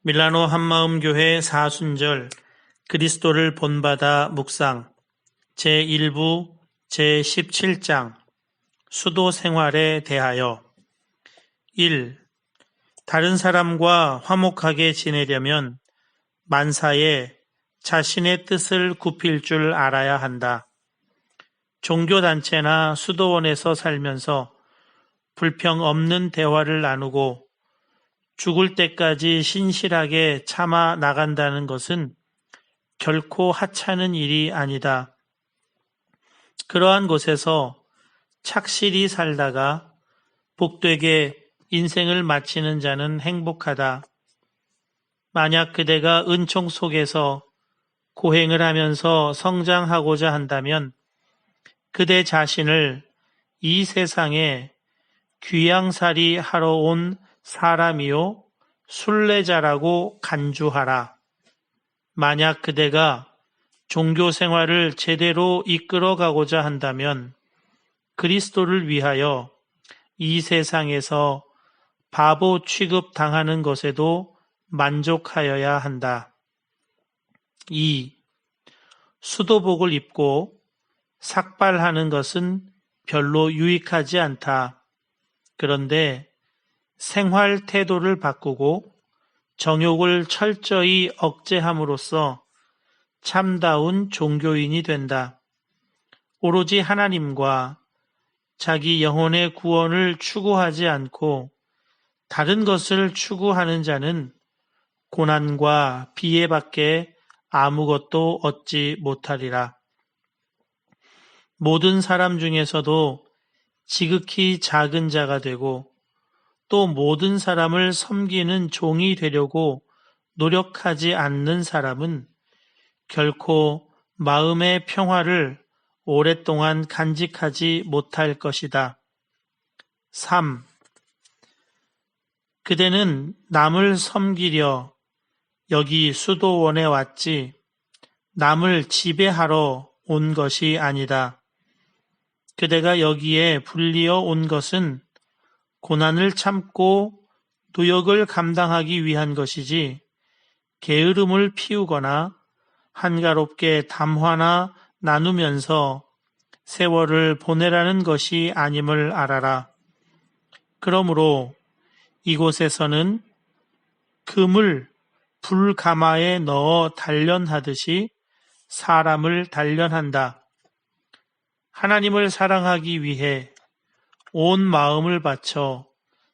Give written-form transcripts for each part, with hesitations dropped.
밀라노 한마음교회 사순절 그리스도를 본받아 묵상 제1부 제17장 수도 생활에 대하여 1. 다른 사람과 화목하게 지내려면 만사에 자신의 뜻을 굽힐 줄 알아야 한다. 종교단체나 수도원에서 살면서 불평 없는 대화를 나누고 죽을 때까지 신실하게 참아 나간다는 것은 결코 하찮은 일이 아니다. 그러한 곳에서 착실히 살다가 복되게 인생을 마치는 자는 행복하다. 만약 그대가 은총 속에서 고행을 하면서 성장하고자 한다면 그대 자신을 이 세상에 귀양살이 하러 온 사람이요 순례자라고 간주하라. 만약 그대가 종교 생활을 제대로 이끌어가고자 한다면 그리스도를 위하여 이 세상에서 바보 취급 당하는 것에도 만족하여야 한다. 2. 수도복을 입고 삭발하는 것은 별로 유익하지 않다. 그런데 생활 태도를 바꾸고 정욕을 철저히 억제함으로써 참다운 종교인이 된다. 오로지 하나님과 자기 영혼의 구원을 추구하지 않고 다른 것을 추구하는 자는 고난과 비애밖에 아무것도 얻지 못하리라. 모든 사람 중에서도 지극히 작은 자가 되고 또 모든 사람을 섬기는 종이 되려고 노력하지 않는 사람은 결코 마음의 평화를 오랫동안 간직하지 못할 것이다. 3. 그대는 남을 섬기려 여기 수도원에 왔지 남을 지배하러 온 것이 아니다. 그대가 여기에 불리어 온 것은 고난을 참고 노역을 감당하기 위한 것이지 게으름을 피우거나 한가롭게 담화나 나누면서 세월을 보내라는 것이 아님을 알아라. 그러므로 이곳에서는 금을 불가마에 넣어 단련하듯이 사람을 단련한다. 하나님을 사랑하기 위해 온 마음을 바쳐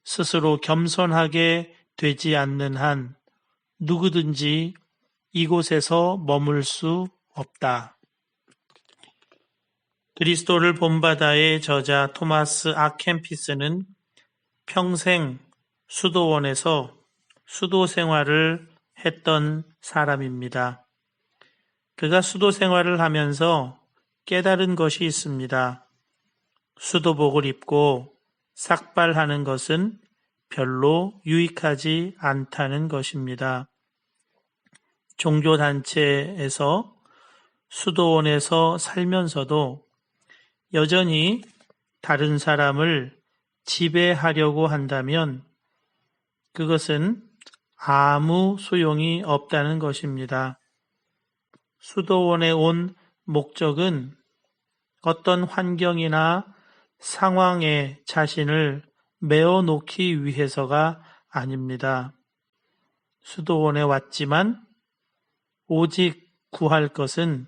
스스로 겸손하게 되지 않는 한 누구든지 이곳에서 머물 수 없다. 그리스도를 본받아의 저자 토마스 아켐피스는 평생 수도원에서 수도 생활을 했던 사람입니다. 그가 수도 생활을 하면서 깨달은 것이 있습니다. 수도복을 입고 삭발하는 것은 별로 유익하지 않다는 것입니다. 종교단체에서 수도원에서 살면서도 여전히 다른 사람을 지배하려고 한다면 그것은 아무 소용이 없다는 것입니다. 수도원에 온 목적은 어떤 환경이나 상황에 자신을 메어 놓기 위해서가 아닙니다. 수도원에 왔지만 오직 구할 것은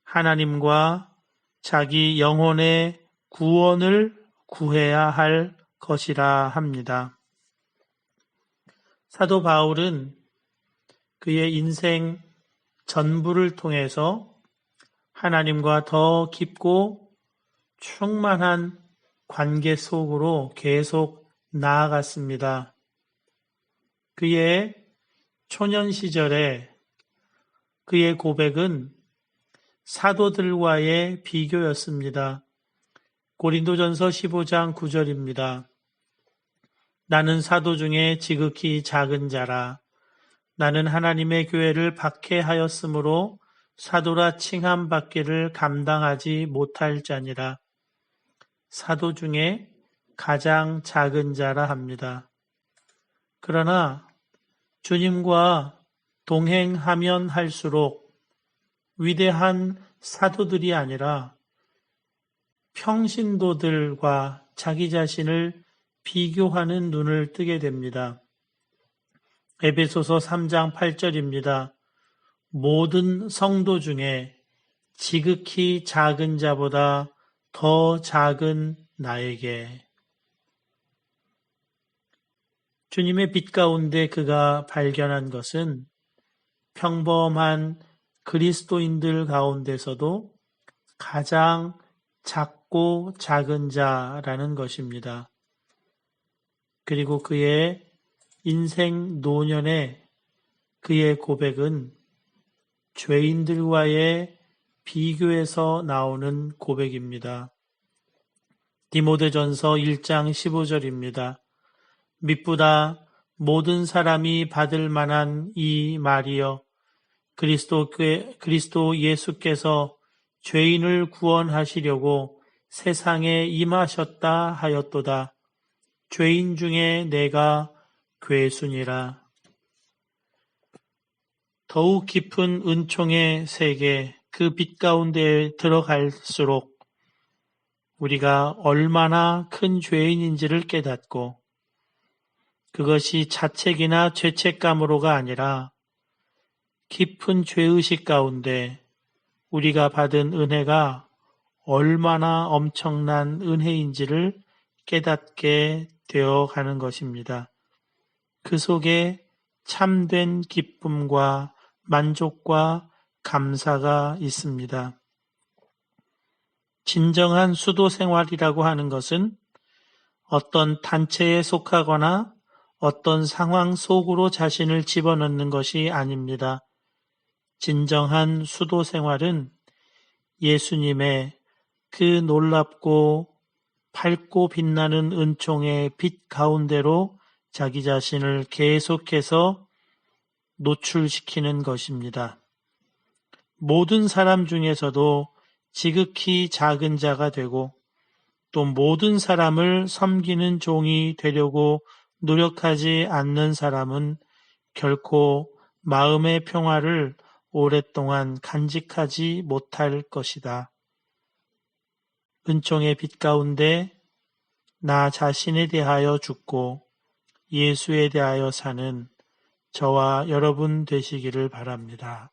하나님과 자기 영혼의 구원을 구해야 할 것이라 합니다. 사도 바울은 그의 인생 전부를 통해서 하나님과 더 깊고 충만한 관계 속으로 계속 나아갔습니다. 그의 초년 시절에 그의 고백은 사도들과의 비교였습니다. 고린도전서 15장 9절입니다. 나는 사도 중에 지극히 작은 자라. 나는 하나님의 교회를 박해하였으므로 사도라 칭함받기를 감당하지 못할 자니라. 사도 중에 가장 작은 자라 합니다. 그러나 주님과 동행하면 할수록 위대한 사도들이 아니라 평신도들과 자기 자신을 비교하는 눈을 뜨게 됩니다. 에베소서 3장 8절입니다. 모든 성도 중에 지극히 작은 자보다 더 작은 나에게. 주님의 빛 가운데 그가 발견한 것은 평범한 그리스도인들 가운데서도 가장 작고 작은 자라는 것입니다. 그리고 그의 인생 노년의 그의 고백은 죄인들과의 비교에서 나오는 고백입니다. 디모데전서 1장 15절입니다. 미쁘다 모든 사람이 받을 만한 이 말이여 그리스도 예수께서 죄인을 구원하시려고 세상에 임하셨다 하였도다. 죄인 중에 내가 괴순이라. 더욱 깊은 은총의 세계, 그 빛 가운데 들어갈수록 우리가 얼마나 큰 죄인인지를 깨닫고 그것이 자책이나 죄책감으로가 아니라 깊은 죄의식 가운데 우리가 받은 은혜가 얼마나 엄청난 은혜인지를 깨닫게 되어가는 것입니다. 그 속에 참된 기쁨과 만족과 감사가 있습니다. 진정한 수도 생활이라고 하는 것은 어떤 단체에 속하거나 어떤 상황 속으로 자신을 집어넣는 것이 아닙니다. 진정한 수도 생활은 예수님의 그 놀랍고 밝고 빛나는 은총의 빛 가운데로 자기 자신을 계속해서 노출시키는 것입니다. 모든 사람 중에서도 지극히 작은 자가 되고 또 모든 사람을 섬기는 종이 되려고 노력하지 않는 사람은 결코 마음의 평화를 오랫동안 간직하지 못할 것이다. 은총의 빛 가운데 나 자신에 대하여 죽고 예수에 대하여 사는 저와 여러분 되시기를 바랍니다.